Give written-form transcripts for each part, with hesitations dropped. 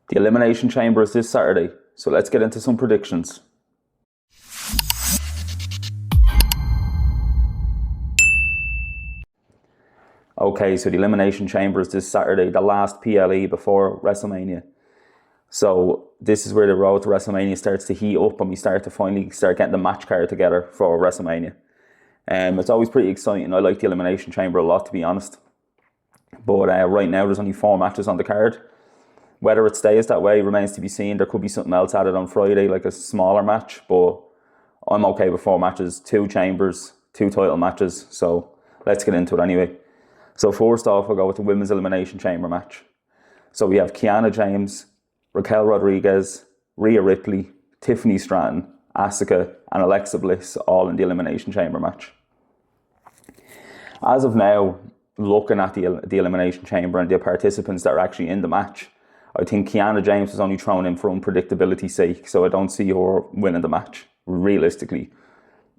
The Elimination Chamber is this Saturday, so let's get into some predictions. Okay, so the Elimination Chamber is this Saturday, the last PLE before WrestleMania. So this is where the road to WrestleMania starts to heat up and we finally start getting the match card together for WrestleMania. It's always pretty exciting. I like the Elimination Chamber a lot, to be honest. But right now there's only 4 matches on the card. Whether it stays that way remains to be seen. There could be something else added on Friday, like a smaller match, but I'm okay with 4 matches, 2 chambers, 2 title matches, so let's get into it anyway. So first off, we'll go with the Women's Elimination Chamber match. So we have Kiana James, Raquel Rodriguez, Rhea Ripley, Tiffany Stratton, Asuka, and Alexa Bliss all in the Elimination Chamber match. As of now, looking at the Elimination Chamber and the participants that are actually in the match, I think Kiana James was only thrown in for unpredictability's sake, so I don't see her winning the match, realistically.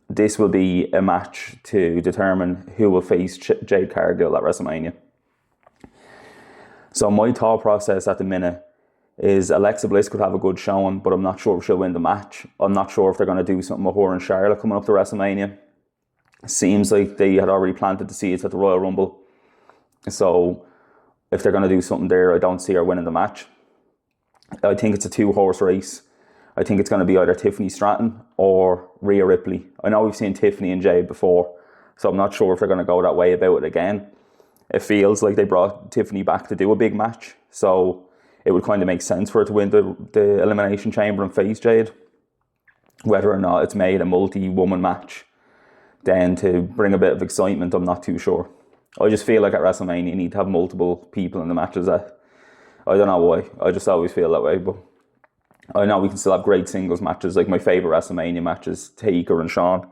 This will be a match to determine who will face Jade Cargill at WrestleMania. So my thought process at the minute is Alexa Bliss could have a good showing, but I'm not sure if she'll win the match. I'm not sure if they're going to do something with her and Charlotte coming up to WrestleMania. Seems like they had already planted the seeds at the Royal Rumble. So if they're going to do something there, I don't see her winning the match. I think it's a 2-horse race. I think it's going to be either Tiffany Stratton or Rhea Ripley. I know we've seen Tiffany and Jade before, so I'm not sure if they're going to go that way about it again. It feels like they brought Tiffany back to do a big match, so it would kind of make sense for her to win the Elimination Chamber and face Jade. Whether or not it's made a multi-woman match, then to bring a bit of excitement, I'm not too sure. I just feel like at WrestleMania you need to have multiple people in the matches. I don't know why. I just always feel that way. But I know we can still have great singles matches. Like my favourite WrestleMania match is Taker and Shawn,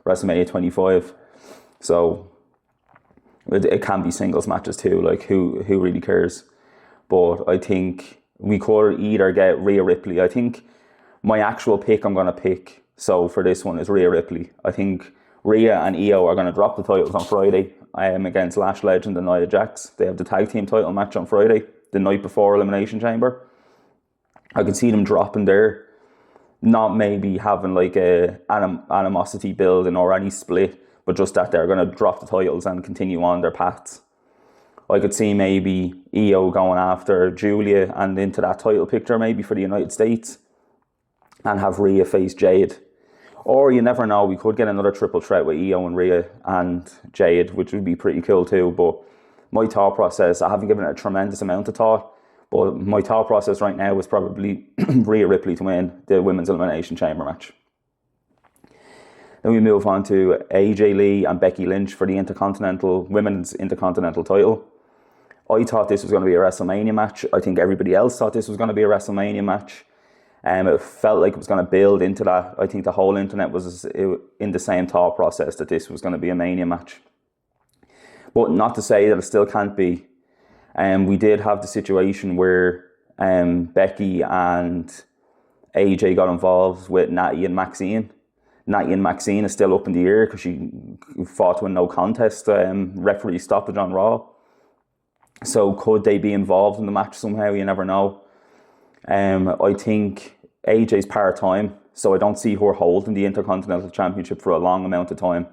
WrestleMania 25. So it can be singles matches too. Like who really cares? But I think we could either get Rhea Ripley. I think my actual pick I'm going to pick, so for this one, is Rhea Ripley. I think Rhea and Io are going to drop the titles on Friday against Lash Legend and Nia Jax. They have the tag team title match on Friday, the night before Elimination Chamber. I can see them dropping there, not maybe having like a animosity building or any split, but just that they're going to drop the titles and continue on their paths. I could see maybe Io going after Julia and into that title picture maybe for the United States and have Rhea face Jade. Or you never know, we could get another triple threat with Io and Rhea and Jade, which would be pretty cool too. But my thought process, I haven't given it a tremendous amount of thought, but my thought process right now is probably Rhea Ripley to win the Women's Elimination Chamber match. Then we move on to AJ Lee and Becky Lynch for the Women's Intercontinental title. I thought this was going to be a WrestleMania match. I think everybody else thought this was going to be a WrestleMania match. It felt like it was going to build into that. I think the whole internet was in the same thought process that this was going to be a Mania match. But not to say that it still can't be. We did have the situation where Becky and AJ got involved with Natty and Maxine. Natty and Maxine is still up in the air because she fought to a no contest referee stoppage on Raw. So could they be involved in the match somehow? You never know. I think AJ's part-time, so I don't see her holding the Intercontinental Championship for a long amount of time.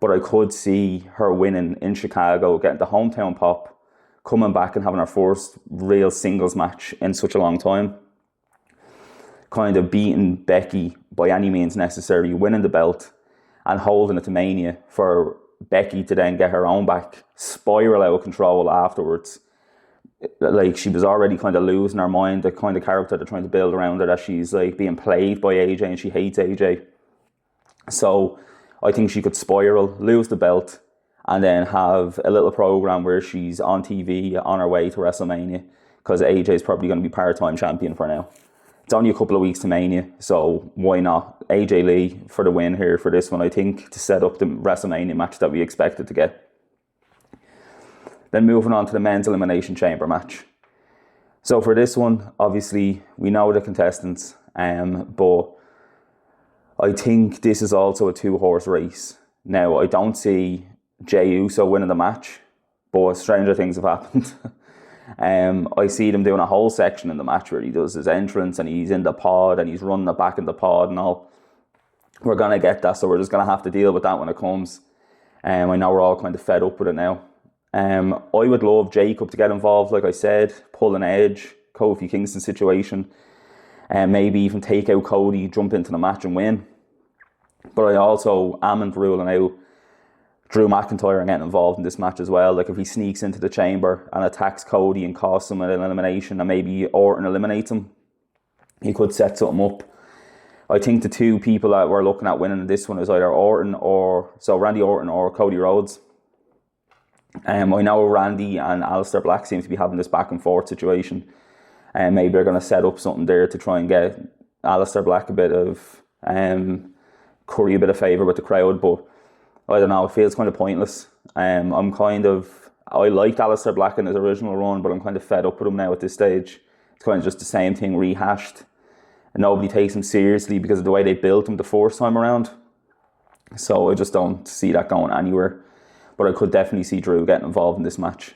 But I could see her winning in Chicago, getting the hometown pop, coming back and having her first real singles match in such a long time. Kind of beating Becky by any means necessary, winning the belt and holding it to Mania for Becky to then get her own back, spiral out of control afterwards. Like, she was already kind of losing her mind, the kind of character they're trying to build around her, that she's like being played by AJ and she hates AJ. So I think she could spiral, lose the belt, and then have a little program where she's on TV on her way to WrestleMania, because AJ is probably going to be part-time champion for now. It's only a couple of weeks to Mania, so why not? AJ Lee for the win here for this one, I think, to set up the WrestleMania match that we expected to get. Then moving on to the Men's Elimination Chamber match. So for this one, obviously, we know the contestants, but I think this is also a 2-horse race. Now, I don't see Jey Uso winning the match, but stranger things have happened. I see them doing a whole section in the match where he does his entrance and he's in the pod and he's running it back in the pod and all. We're going to get that, so we're just going to have to deal with that when it comes. I know we're all kind of fed up with it now. I would love Jacob to get involved, like I said, pull an edge, Kofi Kingston situation, and maybe even take out Cody, jump into the match and win. But I also am ruling out Drew McIntyre and getting involved in this match as well. Like if he sneaks into the chamber and attacks Cody and costs him an elimination and maybe Orton eliminates him, he could set something up. I think the two people that we're looking at winning this one is either Randy Orton or Cody Rhodes. I know Randy and Aleister Black seem to be having this back and forth situation. And maybe they're going to set up something there to try and get Aleister Black a bit of curry a bit of favour with the crowd, but I don't know, it feels kind of pointless. I liked Aleister Black in his original run, but I'm kind of fed up with him now at this stage. It's kind of just the same thing rehashed. And nobody takes him seriously because of the way they built him the first time around. So I just don't see that going anywhere. But I could definitely see Drew getting involved in this match.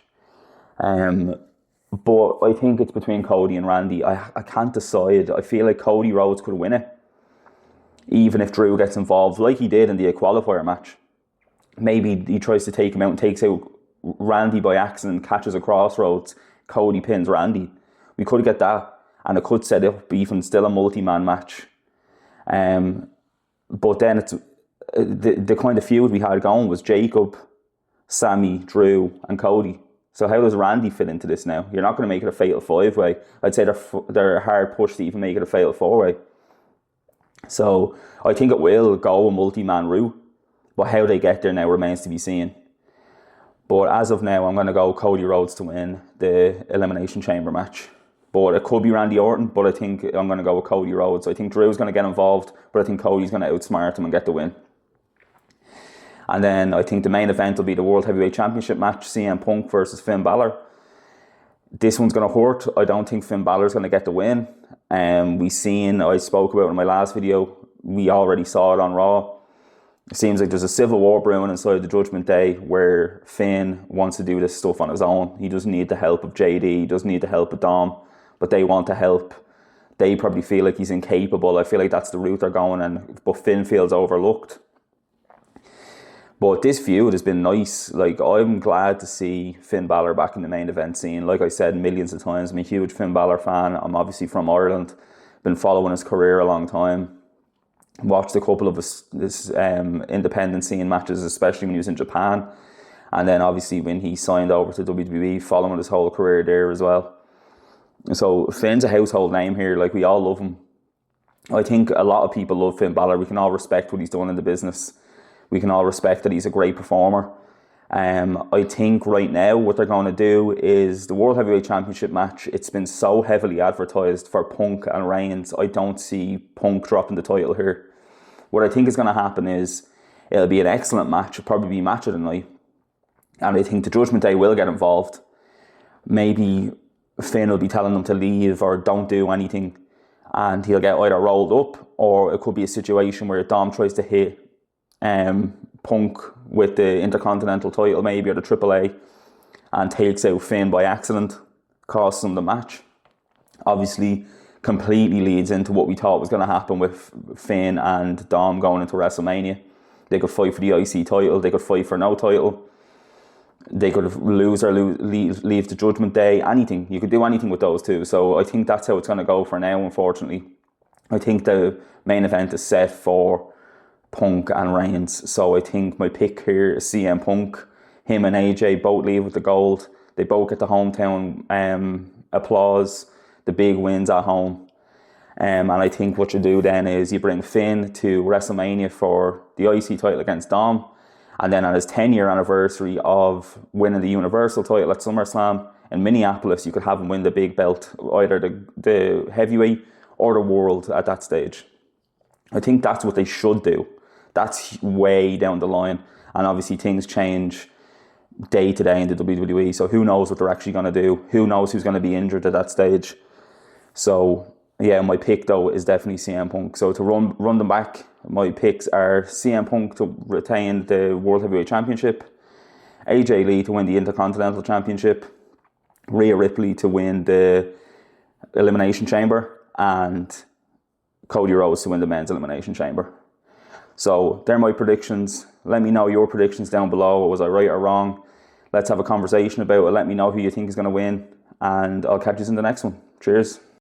But I think it's between Cody and Randy. I can't decide. I feel like Cody Rhodes could win it, even if Drew gets involved, like he did in the qualifier match. Maybe he tries to take him out and takes out Randy by accident, catches a crossroads, Cody pins Randy. We could get that, and it could set up even still a multi-man match. But then it's the kind of feud we had going was Jacob, Sammy, Drew, and Cody. So how does Randy fit into this now? You're not going to make it a fatal 5-way. I'd say they're hard pushed to even make it a fatal 4-way. So I think it will go a multi-man route, but how they get there now remains to be seen. But as of now, I'm going to go Cody Rhodes to win the Elimination Chamber match. But it could be Randy Orton, but I think I'm going to go with Cody Rhodes. I think Drew's going to get involved, but I think Cody's going to outsmart him and get the win. And then I think the main event will be the World Heavyweight Championship match, CM Punk versus Finn Balor. This one's going to hurt. I don't think Finn Balor's going to get the win. I spoke about it in my last video, we already saw it on Raw. It seems like there's a civil war brewing inside the Judgment Day where Finn wants to do this stuff on his own. He doesn't need the help of JD, he doesn't need the help of Dom, but they want to help. They probably feel like he's incapable. I feel like that's the route they're going, but Finn feels overlooked. But this feud has been nice. Like, I'm glad to see Finn Balor back in the main event scene. Like I said millions of times, I'm a huge Finn Balor fan. I'm obviously from Ireland. Been following his career a long time. Watched a couple of his independent scene matches, especially when he was in Japan. And then obviously when he signed over to WWE, following his whole career there as well. So Finn's a household name here. Like, we all love him. I think a lot of people love Finn Balor. We can all respect what he's done in the business. We can all respect that he's a great performer. I think right now what they're going to do is the World Heavyweight Championship match. It's been so heavily advertised for Punk and Reigns. I don't see Punk dropping the title here. What I think is going to happen is it'll be an excellent match. It'll probably be match of the night. And I think the Judgment Day will get involved. Maybe Finn will be telling them to leave or don't do anything. And he'll get either rolled up, or it could be a situation where Dom tries to hit Punk with the Intercontinental title maybe, or the AAA, and takes out Finn by accident, costs him the match. Obviously completely leads into what we thought was going to happen with Finn and Dom going into WrestleMania. They could fight for the IC title, they could fight for no title, they could lose or leave the Judgment Day, anything. You could do anything with those two. So I think that's how it's going to go for now, unfortunately. I think the main event is set for Punk and Reigns. So I think my pick here is CM Punk. Him and AJ both leave with the gold. They both get the hometown applause, the big wins at home. And I think what you do then is you bring Finn to WrestleMania for the IC title against Dom. And then on his 10-year anniversary of winning the Universal title at SummerSlam in Minneapolis, you could have him win the big belt, either the heavyweight or the world at that stage. I think that's what they should do. That's way down the line. And obviously things change day to day in the WWE. So who knows what they're actually going to do? Who knows who's going to be injured at that stage? So yeah, my pick though is definitely CM Punk. So to run them back, my picks are CM Punk to retain the World Heavyweight Championship, AJ Lee to win the Intercontinental Championship, Rhea Ripley to win the Elimination Chamber, and Cody Rhodes to win the Men's Elimination Chamber. So they're my predictions. Let me know your predictions down below. Was I right or wrong? Let's have a conversation about it. Let me know who you think is going to win, and I'll catch you in the next one. Cheers.